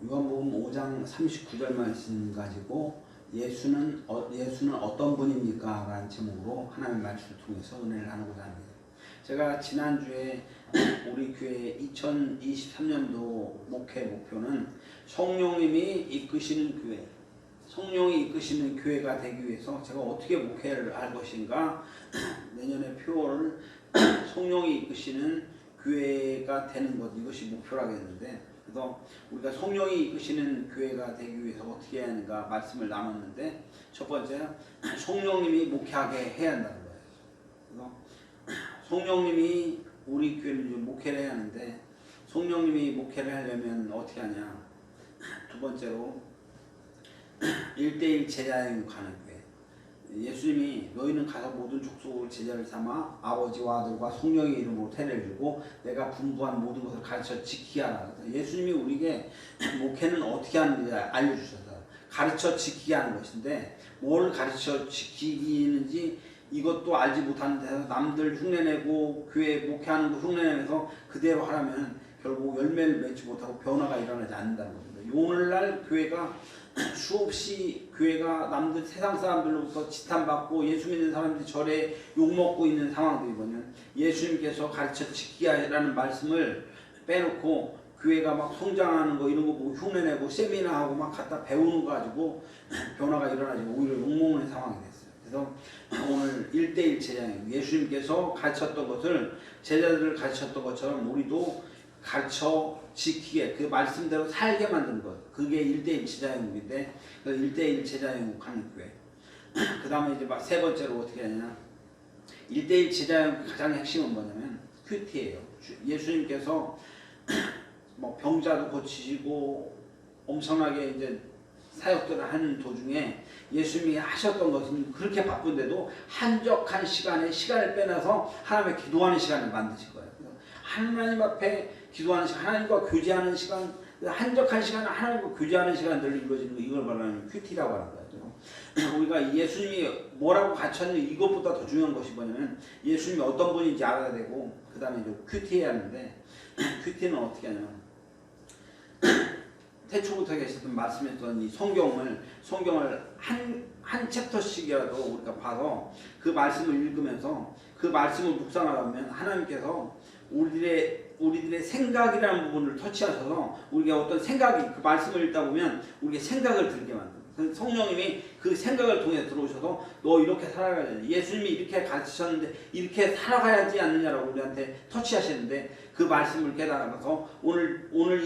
요한복음 5장 39절 말씀 가지고 예수는 어떤 분입니까? 라는 제목으로 하나님의 말씀을 통해서 은혜를 나누고자 합니다. 제가 지난주에 우리 교회 2023년도 목회 목표는 성령님이 이끄시는 교회, 성령이 이끄시는 교회가 되기 위해서 제가 어떻게 목회를 할 것인가, 내년의 표어를 성령이 이끄시는 교회가 되는 것, 이것이 목표라고 했는데, 그래서 우리가 성령이 이끄시는 교회가 되기 위해서 어떻게 해야 하는가 말씀을 나눴는데, 첫 번째, 성령님이 목회하게 해야 한다는 거예요. 그래서 성령님이 우리 교회를 목회를 해야 하는데, 성령님이 목회를 하려면 어떻게 하냐. 두 번째로 1대1 제자여행 가는 교회. 예수님이 너희는 가서 모든 족속을 제자를 삼아 아버지와 아들과 성령의 이름으로 세례를 주고 내가 분부한 모든 것을 가르쳐 지키게 하라. 예수님이 우리에게 목회는 어떻게 하는지 알려주셔서 가르쳐 지키게 하는 것인데, 뭘 가르쳐 지키는지 이것도 알지 못하는 데서 남들 흉내내고 교회 목회하는 거 흉내내면서 그대로 하라면 결국 열매를 맺지 못하고 변화가 일어나지 않는다는 겁니다. 오늘날 교회가 수없이 교회가 남들 세상 사람들로부터 지탄받고 예수 믿는 사람들이 절에 욕먹고 있는 상황들이거든요. 예수님께서 가르쳐 지키게 하라는 말씀을 빼놓고 교회가 막 성장하는 거 이런 거 보고 흉내내고 세미나하고 막 갖다 배우는 거 가지고 변화가 일어나지 오히려 욕먹는 상황이 됐어요. 그래서 오늘 1대1 제자여행, 예수님께서 가르쳤던 것을 제자들을 가르쳤던 것처럼 우리도 가르쳐 지키게, 그 말씀대로 살게 만드는 것, 그게 1대1 제자여행인데, 그 1대1 제자여행 하는 교회. 그 다음에 이제 세 번째로 어떻게 하냐, 1대1 제자여행 가장 핵심은 뭐냐면 큐티예요. 예수님께서 뭐 병자도 고치시고 엄청나게 이제 사역들을 하는 도중에 예수님이 하셨던 것은 그렇게 바쁜데도 한적한 시간을 빼놔서 하나님의 기도하는 시간을 만드실 거예요. 하나님 앞에 기도하는 시간, 하나님과 교제하는 시간, 한적한 시간, 하나님과 교제하는 시간들을 이루어지는 거, 이걸 말하는 큐티라고 하는 거예요. 우리가 예수님이 뭐라고 가르쳤는지 이것보다 더 중요한 것이 뭐냐면 예수님이 어떤 분인지 알아야 되고, 그 다음에 이제 큐티해야 하는데, 큐티는 어떻게 하냐면 태초부터 계셨던 말씀했던 이 성경을 한 챕터씩이라도 우리가 봐서 그 말씀을 읽으면서 그 말씀을 묵상하다 보면 하나님께서 우리들의 생각이라는 부분을 터치하셔서 우리가 어떤 생각이, 그 말씀을 읽다 보면 우리가 생각을 들게 만듭니다. 성령님이 그 생각을 통해 들어오셔서 너 이렇게 살아가야 돼. 예수님이 이렇게 가르치셨는데 이렇게 살아가야지 않느냐라고 우리한테 터치하시는데, 그 말씀을 깨달아서 오늘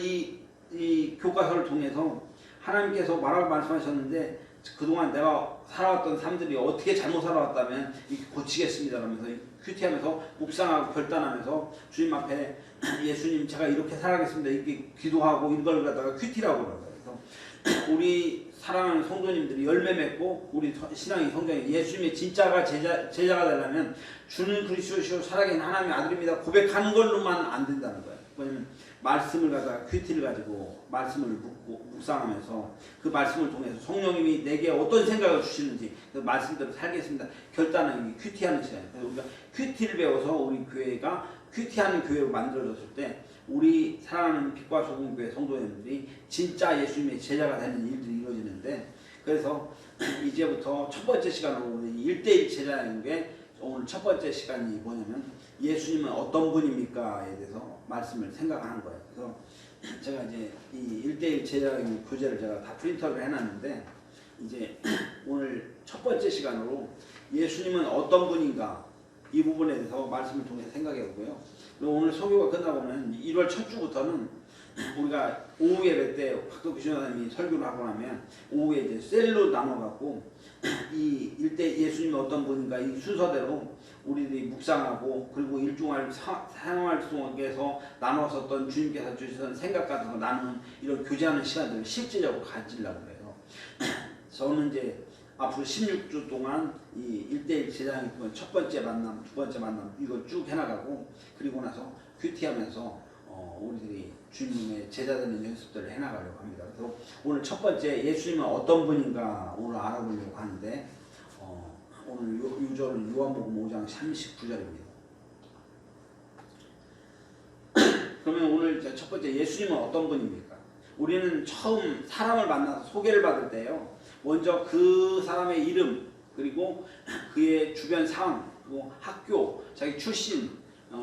이 교과서를 통해서 하나님께서 뭐라고 말씀하셨는데, 그동안 내가 살아왔던 사람들이 어떻게 잘못 살아왔다면 이렇게 고치겠습니다 라면서 큐티하면서 묵상하고 결단하면서 주님 앞에 예수님 제가 이렇게 살아가겠습니다 이렇게 기도하고 이걸 갖다가 큐티라고 그러는 거예요. 그래서 우리 사랑하는 성도님들이 열매 맺고 우리 신앙이 성장해 예수님의 진짜가 제자가 되려면 주는 그리스도시요 살아계신 하나님의 아들입니다 고백하는 걸로만 안 된다는 거예요. 왜냐면 말씀을 가지고 큐티를 가지고 말씀을 묵상하면서 그 말씀을 통해서 성령님이 내게 어떤 생각을 주시는지 그 말씀대로 살겠습니다 결단하는 게 큐티하는 시간이에요. 그래서 우리가 큐티를 배워서 우리 교회가 큐티하는 교회로 만들어졌을 때 우리 사랑하는 빛과 소금 교회 성도님들이 진짜 예수님의 제자가 되는 일들이 이루어지는데, 그래서 이제부터 첫 번째 시간으로 우리 1대1 제자인데 오늘 첫 번째 시간이 뭐냐면 예수님은 어떤 분입니까에 대해서 말씀을 생각하는 거예요. 그래서 제가 이제 이 1대1 제자의 교재를 제가 다 프린터를 해놨는데, 이제 오늘 첫 번째 시간으로 예수님은 어떤 분인가 이 부분에 대해서 말씀을 통해 생각해 보고요. 오늘 설교가 끝나고는 1월 첫 주부터는 우리가 오후 예배 때 박덕규 신학님이 설교를 하고 나면 오후에 이제 셀로 나눠갖고 이 일대 예수님이 어떤 분인가 이 순서대로 우리들이 묵상하고, 그리고 일종의 생활 속에서 나눴었던 주님께서 주시던 생각 같은 거 나누는 이런 교제하는 시간들을 실질적으로 가지려고 해요. 저는 이제 앞으로 16주 동안 이 1대1 제자의 첫 번째 만남, 두 번째 만남 이걸 쭉 해나가고, 그리고 나서 큐티하면서 우리들이 주님의 제자 되는 연습들을 해나가려고 합니다. 그래서 오늘 첫 번째 예수님은 어떤 분인가 오늘 알아보려고 하는데, 오늘 유절은 요한복음 5장 39절입니다. 그러면 오늘 첫 번째 예수님은 어떤 분입니까? 우리는 처음 사람을 만나서 소개를 받을 때요. 먼저 그 사람의 이름, 그리고 그의 주변 상황, 뭐 학교, 자기 출신,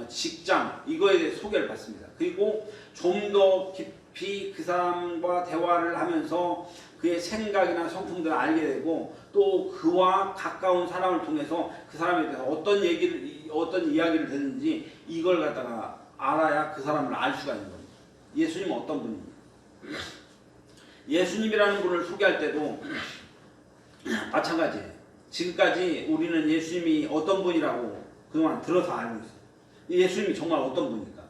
직장, 이거에 대해 소개를 받습니다. 그리고 좀 더 깊이 그 사람과 대화를 하면서 그의 생각이나 성품들을 알게 되고, 또 그와 가까운 사람을 통해서 그 사람에 대해서 어떤 이야기를 듣는지 이걸 갖다가 알아야 그 사람을 알 수가 있는 겁니다. 예수님은 어떤 분입니까? 예수님이라는 분을 소개할 때도 마찬가지예요. 지금까지 우리는 예수님이 어떤 분이라고 그동안 들어서 알고 있어요. 예수님이 정말 어떤 분일까?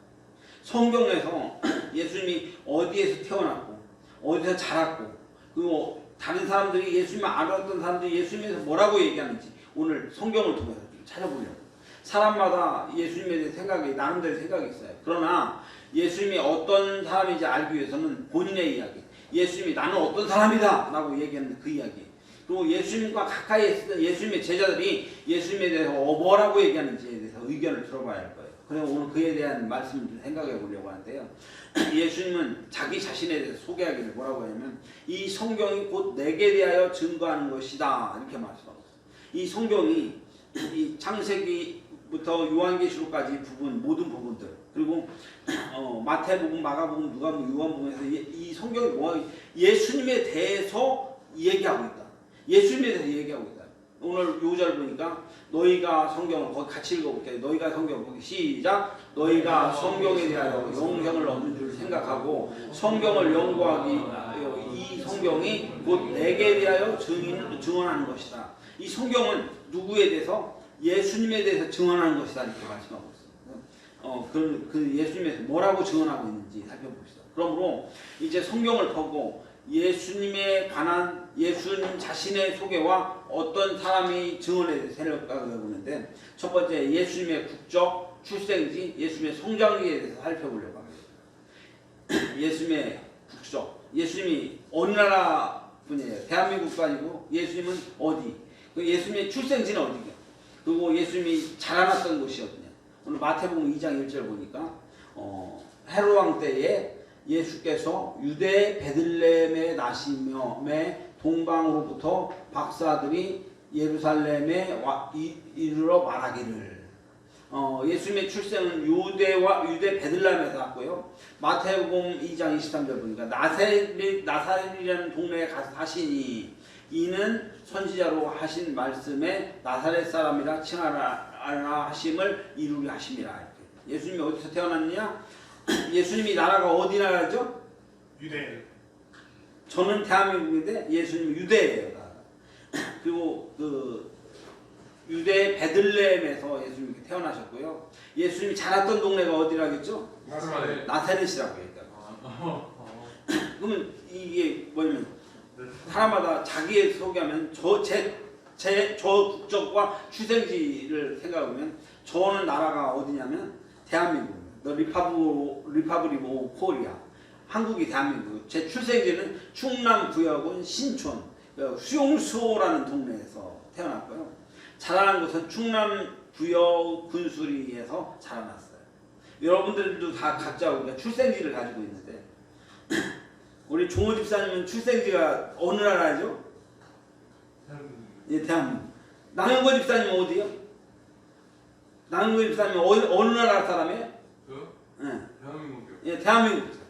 성경에서 예수님이 어디에서 태어났고 어디서 자랐고, 그리고 다른 사람들이 예수님을 알았던 사람들이 예수님에 대해서 뭐라고 얘기하는지 오늘 성경을 통해서 좀 찾아보려고. 사람마다 예수님에 대해 생각이 나름대로 생각이 있어요. 그러나 예수님이 어떤 사람인지 알기 위해서는 본인의 이야기, 예수님이 나는 어떤 사람이다 라고 얘기하는 그 이야기, 그리고 예수님과 가까이 있었던 예수님의 제자들이 예수님에 대해서 뭐라고 얘기하는지에 대해서 의견을 들어봐야 할 거예요. 그래서 오늘 그에 대한 말씀을 좀 생각해 보려고 하는데요. 예수님은 자기 자신에 대해서 소개하기를 뭐라고 하냐면, 이 성경이 곧 내게 대하여 증거하는 것이다, 이렇게 말씀하고 있어요. 이 성경이 이 창세기부터 요한계시록까지 모든 부분들, 그리고 마태복음, 마가복음, 누가복음, 요한복음에서 이 성경이 예수님에 대해서 얘기하고 있다. 예수님에 대해서 얘기하고 있다. 오늘 요절 보니까 너희가 성경을 거기 같이 읽어볼게요. 너희가 성경을 거기 시작. 너희가 성경에 대하여 영생을 얻는 줄 생각하고 성경을 연구하기, 이 성경이 곧 내게 대하여 증언하는 것이다. 이 성경은 누구에 대해서? 예수님에 대해서 증언하는 것이다, 이렇게 말씀하고 있어요. 그 예수님에 대해서 뭐라고 증언하고 있는지 살펴봅시다. 그러므로 이제 성경을 보고 예수님에 관한 예수님 자신의 소개와 어떤 사람이 증언에 대해서 생각해 보는데, 첫 번째 예수님의 국적, 출생지, 예수님의 성장기에 대해서 살펴보려고 합니다. 예수님의 국적, 예수님이 어느 나라 분이에요? 대한민국도 아니고 예수님은 어디? 예수님의 출생지는 어디냐? 그리고 예수님이 자라났던 곳이 어디냐? 오늘 마태복음 2장 1절 보니까 헤롯 왕 때에 예수께서 유대 베들레헴에 나시며에 동방으로부터 박사들이 예루살렘에 이르러 말하기를. 예수님의 출생은 유대 베들레헴에서 났고요. 마태복음 2장 23절 보니까 나사렛이라는 동네에 가서 사시니 이는 선지자로 하신 말씀에 나사렛 사람이라 칭하라 하심을 이루리 하심이라. 예수님이 어디서 태어났느냐? 예수님이 나라가 어디 나라죠? 유대. 저는 대한민국인데 예수님은 유대예요. 그리고 그 유대 베들레헴에서 예수님이 태어나셨고요. 예수님이 자랐던 동네가 어디라겠죠? 나사렛이라고 했다고. 그러면 이게 뭐냐면 사람마다 자기의 소개하면 저 국적과 출생지를 생각하면 저는 나라가 어디냐면 대한민국. 리퍼블릭 오브 코리아. 한국이 대한민국. 제 출생지는 충남 구역은 신촌 수용소라는 동네에서 태어났고요. 자라난 곳은 충남 구역 군수리에서 자라났어요. 여러분들도 다 각자 우리가 출생지를 가지고 있는데 우리 종호 집사님은 출생지가 어느 나라죠? 예, 대한민국. 남영권 집사님은 어디요? 남영권 집사님은 어느 나라 사람이에요? 예. 대한민국이요. 예, 대한민국.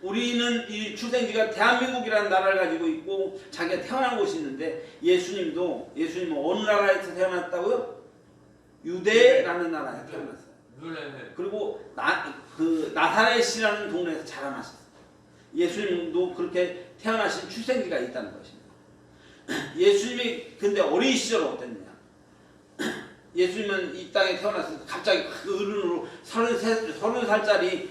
우리는 이 출생지가 대한민국이라는 나라를 가지고 있고 자기가 태어난 곳이 있는데 예수님은 어느 나라에서 태어났다고요? 유대라는 나라에 태어났어요. 그리고 나사렛이라는 동네에서 자라났어요. 예수님도 그렇게 태어나신 출생지가 있다는 것입니다. 예수님이 근데 어린 시절 어땠느냐? 예수님은 이 땅에 태어났을 때 갑자기 그 어른으로 30살짜리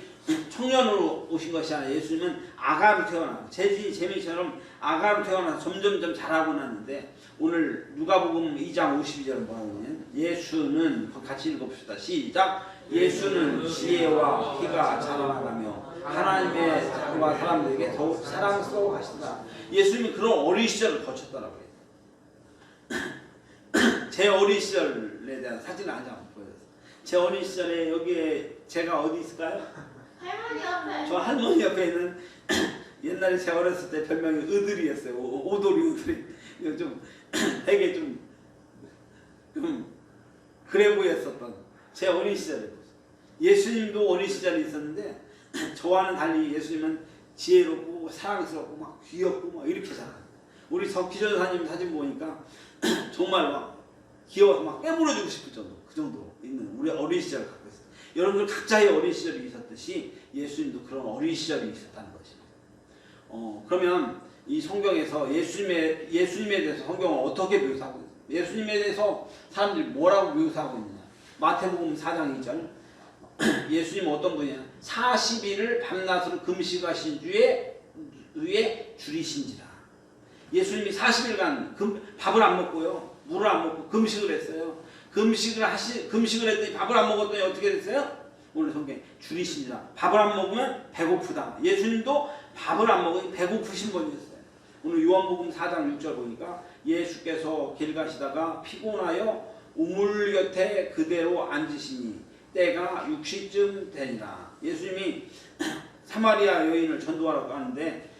청년으로 오신 것이 아니라 예수님은 아가로 태어나고 재미처럼 아가로 태어나서 점점점 자라고 났는데, 오늘 누가복음 2장 52절은 뭐라고 하냐면 예수는, 같이 읽어봅시다. 시작. 예수는 지혜와 희가 자라나가며 하나님의 자녀와 사람들에게 더욱 사랑스러워 가시더라. 예수님이 그런 어린 시절을 거쳤더라고요. 제 어린 시절에 대한 사진을 한 장 보여줬어요. 제 어린 시절에 여기에 제가 어디 있을까요? 할머니 옆에. 저 할머니 옆에 있는 옛날에 제가 어렸을 때 별명이 의들이었어요. 오돌이 의들이. 이거 좀 되게 좀 그래 보였었던 제 어린 시절에. 예수님도 어린 시절에 있었는데 저와는 달리 예수님은 지혜롭고 사랑스럽고 막 귀엽고 막 이렇게 자라요. 우리 기전사님 사진 보니까 정말 막 귀여워서 막 깨물어주고 싶을 정도, 그 정도 있는 우리 어린 시절을 갖고 있어요. 여러분들 각자의 어린 시절이 있었듯이 예수님도 그런 어린 시절이 있었다는 것입니다. 그러면 이 성경에서 예수님에 대해서 성경은 어떻게 묘사하고 있어요? 예수님에 대해서 사람들이 뭐라고 묘사하고 있느냐? 마태복음 4장 2절 예수님은 어떤 분이냐? 40일을 밤낮으로 금식하신 주에 줄이신지라. 예수님이 40일간 밥을 안 먹고요, 물을 안 먹고 금식을 했어요. 금식을 했더니 밥을 안 먹었더니 어떻게 됐어요? 오늘 성경에 줄이신지라. 밥을 안 먹으면 배고프다. 예수님도 밥을 안 먹으니 배고프신 분이었어요. 오늘 요한복음 4장 6절 보니까 예수께서 길 가시다가 피곤하여 우물 곁에 그대로 앉으시니 때가 6시쯤 되니라. 예수님이 사마리아 여인을 전도하러 가는데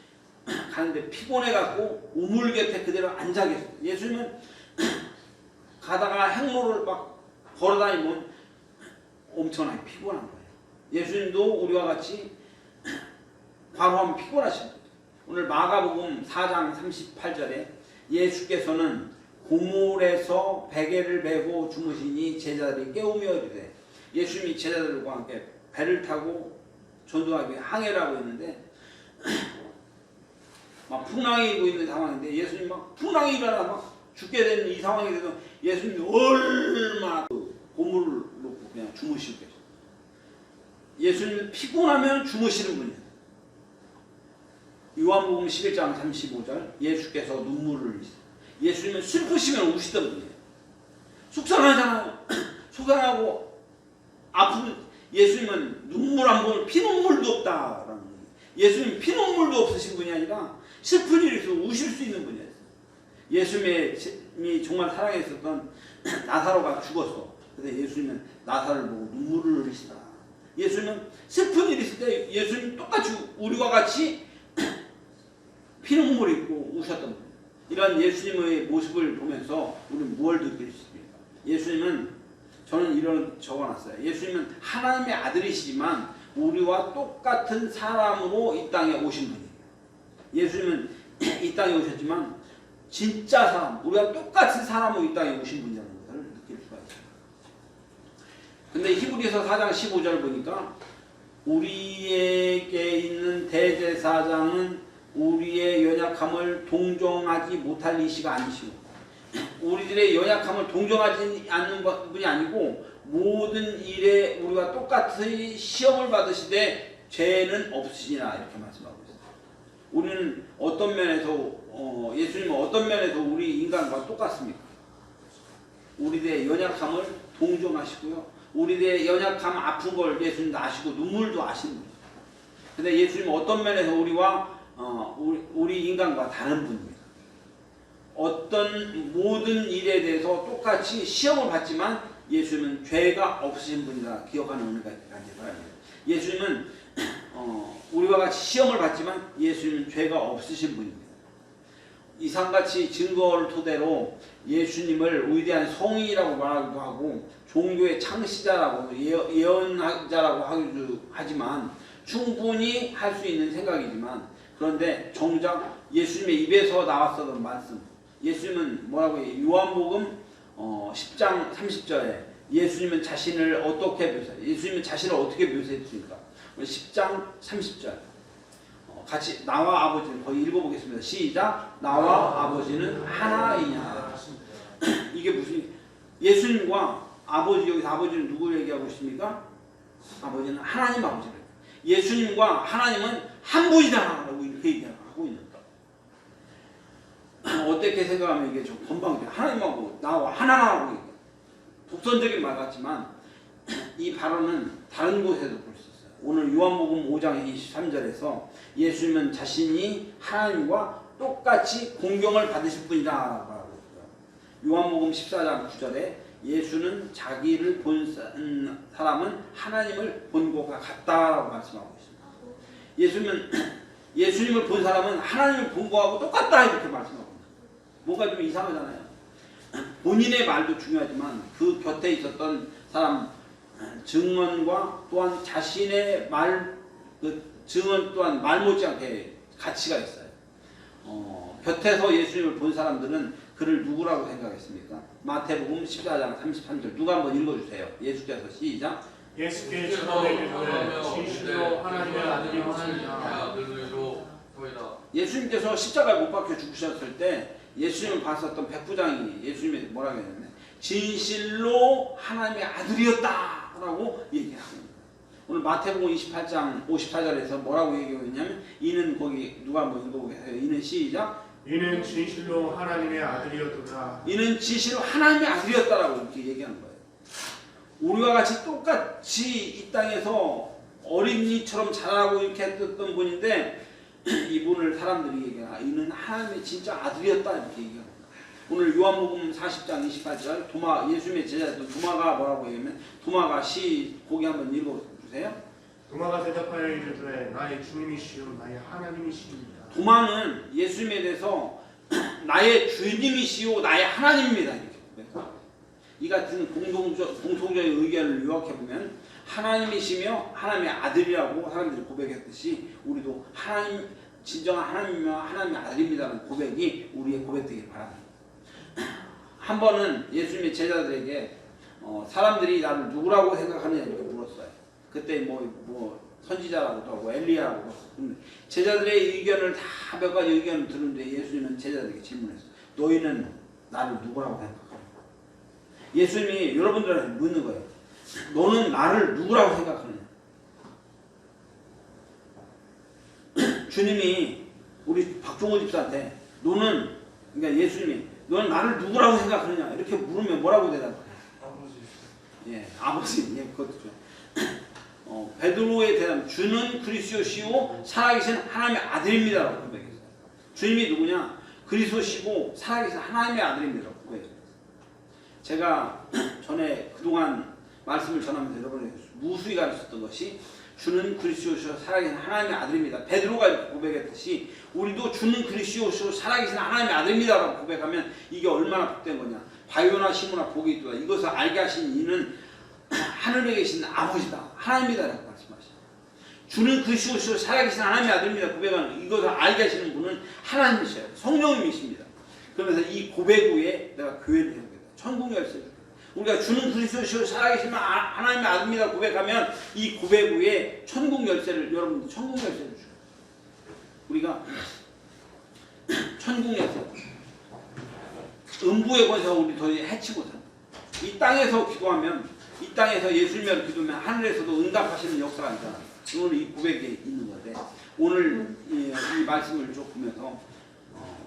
피곤해갖고 우물 곁에 그대로 앉아 계셨어요. 예수님은 가다가 행로를 막 걸어다니면 엄청나게 피곤한 거예요. 예수님도 우리와 같이 과로하면 피곤하신 거예요. 오늘 마가복음 4장 38절에 예수께서는 고물에서 베개를 메고 주무시니 제자들이 깨우며 이르되, 예수님이 제자들과 함께 배를 타고 전도하기 위해 항해를 하고 있는데 막 풍랑이 일고 있는 상황인데 예수님 막 풍랑이 일어나 막 죽게 되는 이 상황이 돼서 예수님이 얼마나 고물을 놓고 그냥 주무시고 계셔요. 예수님은 피곤하면 주무시는 분이에요. 요한복음 11장 35절 예수께서 눈물을 흘리세요. 예수님은 슬프시면 우시던 분이에요. 속상하잖아요. 속상하고 아픈 예수님은 눈물 한 번, 피눈물도 없다라는 거예요. 예수님은 피눈물도 없으신 분이 아니라 슬픈 일이 있어도 우실 수 있는 분이었어요. 예수님이 정말 사랑했었던 나사로가 죽었어. 그래서 예수님은 나사로를 보고 눈물을 흘리시다. 예수님은 슬픈 일이 있을 때 예수님 똑같이 우리와 같이 피눈물이 있고 우셨던 분이에요. 이런 예수님의 모습을 보면서 우리는 무엇을 느낄 수 있습니까? 예수님은, 저는 이런 적어놨어요. 예수님은 하나님의 아들이시지만 우리와 똑같은 사람으로 이 땅에 오신 분이에요. 예수님은 이 땅에 오셨지만 진짜 사람, 우리가 똑같은 사람으로 이 땅에 오신 분이라는 것을 느낄 수가 있어요. 근데 히브리서 4장 15절 보니까 우리에게 있는 대제사장은 우리의 연약함을 동정하지 못할 이시가 아니시고, 우리들의 연약함을 동정하지 않는 분이 아니고 모든 일에 우리와 똑같이 시험을 받으시되 죄는 없으시니라, 이렇게 말씀하고 있습니다. 우리는 어떤 면에서 예수님은 어떤 면에서 우리 인간과 똑같습니까? 우리들의 연약함을 동정하시고요, 우리들의 연약함 아픈 걸 예수님도 아시고 눈물도 아시는 분이죠. 근데 예수님은 어떤 면에서 우리 인간과 다른 분입니다. 어떤 모든 일에 대해서 똑같이 시험을 받지만 예수님은 죄가 없으신 분이라 기억하는 은혜가 있기를 바랍니다. 예수님은 우리와 같이 시험을 받지만 예수님은 죄가 없으신 분입니다. 이상같이 증거를 토대로 예수님을 위대한 성인이라고 말하기도 하고 종교의 창시자라고 예언자라고 하기도 하지만 충분히 할 수 있는 생각이지만, 그런데 정작 예수님의 입에서 나왔었던 말씀, 예수님은 뭐라고 해요? 요한복음 10장 30절에 예수님은 자신을 어떻게 묘사해요? 예수님은 자신을 어떻게 묘사했습니까? 10장 30절 같이 나와 아버지는 거의 읽어보겠습니다. 시작. 나와 아버지는 하나이냐. 이게 무슨, 예수님과 아버지, 여기서 아버지는 누구를 얘기하고 있습니까? 아버지는 하나님 아버지를. 예수님과 하나님은 한 분이다라고 이렇게 얘기하고 있는 거예요. 어떻게 생각하면 이게 좀 건방져요. 하나님하고 나와 하나라고 얘기해요. 독선적인 말 같지만 이 발언은 다른 곳에도 볼 수 있어요. 오늘 요한복음 5장 23절에서 예수님은 자신이 하나님과 똑같이 공경을 받으실 분이다라고 하고 있어요. 요한복음 14장 9절에 예수는 자기를 본 사람은 하나님을 본 것과 같다라고 말씀하고 있습니다. 예수님은 예수님을 본 사람은 하나님을 본 거하고 똑같다 이렇게 말씀합니다. 뭔가 좀 이상하잖아요. 본인의 말도 중요하지만 그 곁에 있었던 사람 증언과 또한 자신의 말 그 증언 또한 말 못지않게 가치가 있어요. 곁에서 예수님을 본 사람들은 그를 누구라고 생각했습니까? 마태복음 14장 33절 누가 한번 읽어주세요. 예수께서 시작. 예수께서 내게 진실로 하나님의 아들이시니라. 예수님께서 십자가에 못 박혀 죽으셨을 때 예수님을 봤었던 백부장이 예수님이 뭐라고 했냐면 진실로 하나님의 아들이었다라고 얘기합니다. 오늘 마태복음 28장 54절에서 뭐라고 얘기하고 있냐면 이는 거기 누가 한번 읽어보겠어요. 이는 시작. 이는 진실로 하나님의 아들이었도다. 이는 진실로 하나님의 아들이었다라고 이렇게 얘기하는 거예요. 우리와 같이 똑같이 이 땅에서 어린이처럼 자라고 이렇게 했던 분인데 이분을 사람들이 얘기하 이는 하나님의 진짜 아들이었다 이렇게 얘기합니다. 오늘 요한복음 40장 28절 도마 예수님의 제자들 도마가 뭐라고 얘기하면 도마가 거기 한번 읽어주세요. 도마가 대답하여 이르되 나의 주님이시요 나의 하나님이시니라. 도마는 예수님에 대해서 나의 주님이시요 나의 하나님입니다 이렇게 고백합니다. 이 같은 공통적인 의견을 요약해보면 하나님이시며 하나님의 아들이라고 사람들이 고백했듯이 우리도 하나님 진정한 하나님이며 하나님의 아들입니다라는 고백이 우리의 고백되길 바랍니다. 한 번은 예수님의 제자들에게 사람들이 나를 누구라고 생각하느냐 이렇게 물었어요. 그때 뭐 선지자라고도 하고 엘리야라고도 하고 제자들의 의견을 다 몇 가지 의견을 들었는데 예수님은 제자들에게 질문했어요. 너희는 나를 누구라고 생각하냐? 예수님이 여러분들한테 묻는 거예요. 너는 나를 누구라고 생각하느냐? 주님이 우리 박종호 집사한테 너는 그러니까 예수님이 너는 나를 누구라고 생각하느냐 이렇게 물으면 뭐라고 대답해요? 아버지. 예, 아버지. 예, 그것도 좀. 베드로의 대답 주는 그리스도시요 살아계신 하나님의 아들입니다라고 고백했어요. 주님이 누구냐? 그리스도시고 살아계신 하나님의 아들입니다라고 고백했어요. 제가 전에 그동안 말씀을 전하면서 여러분에게 무수히 가르쳤던 것이 주는 그리스도시요 살아계신 하나님의 아들입니다. 베드로가 이렇게 고백했듯이 우리도 주는 그리스도시요 살아계신 하나님의 아들입니다라고 고백하면 이게 얼마나 복된 거냐. 바요나 시모나 복이 있도다. 이것을 알게 하신 이는 하늘에 계신 아버지다. 하나님이다라고 말씀하시죠. 주는 그리스도시요 살아계신 하나님의 아들입니다. 고백하는 이것을 알게 하시는 분은 하나님이셔요. 성령님이십니다. 그러면서 이 고백 후에 내가 교회를 세우겠다. 천국 열쇠를 우리가 주는 그리스도시요 살아계신 하나님의 아들입니다 고백하면 이 고백 후에 천국 열쇠를 여러분들 천국 열쇠를 줘요. 우리가 천국 열쇠 음부의 권세가 우리 더 해치 못합니다. 이 땅에서 기도하면 이 땅에서 예수님을 기도하면 하늘에서도 응답하시는 역사가 있잖아요. 오늘 이 고백에 있는 건데 오늘 이 말씀을 쭉 보면서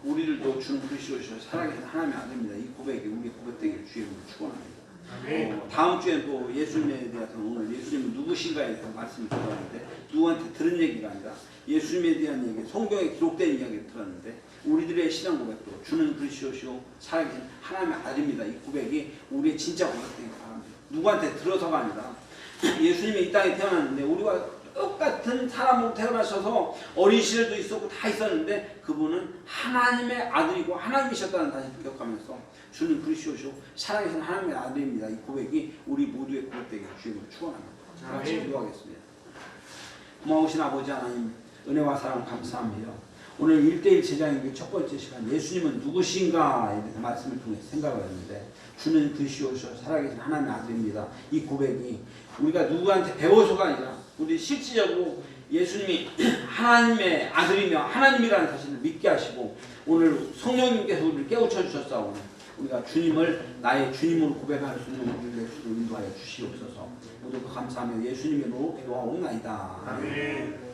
우리들도 주는 그리스도시요 살아계신 하나님의 아들입니다. 이 고백이 우리 고백되기를 주의 이름으로 축원합니다. 다음 주에는 또 예수님에 대해서 오늘 예수님은 누구신가에 대해서 말씀을 들었는데 누구한테 들은 얘기가 아니라 예수님에 대한 얘기, 성경에 기록된 이야기를 들었는데 우리들의 신앙 고백도 주는 그리스도시요 살아계신 하나님의 아들입니다. 이 고백이 우리의 진짜 고백되기 바랍니다. 누구한테 들어서가 아니라 예수님이 이 땅에 태어났는데 우리와 똑같은 사람으로 태어나셔서 어린 시절도 있었고 다 있었는데 그분은 하나님의 아들이고 하나님이셨다는 사실을 기억하면서 주는 그리스도시요 살아계신 하나님의 아들입니다. 이 고백이 우리 모두의 고백되기를 주님으로 축원합니다. 같이 기도하겠습니다. 고마우신 아버지 하나님 은혜와 사랑 감사합니다. 오늘 1대1 제자에게 첫 번째 시간 예수님은 누구신가에 대해서 말씀을 통해 생각을 했는데 주는 그리스도시요 살아계신 하나님의 아들입니다. 이 고백이 우리가 누구한테 배워서가 아니라 우리 실질적으로 예수님이 하나님의 아들이며 하나님이라는 사실을 믿게 하시고 오늘 성령님께서 우리를 깨우쳐 주셨사오니 우리가 주님을 나의 주님으로 고백할 수 있는 우리를 인도하여 주시옵소서. 모두 감사하며 예수님의 이름으로 기도하옵나이다. 아멘.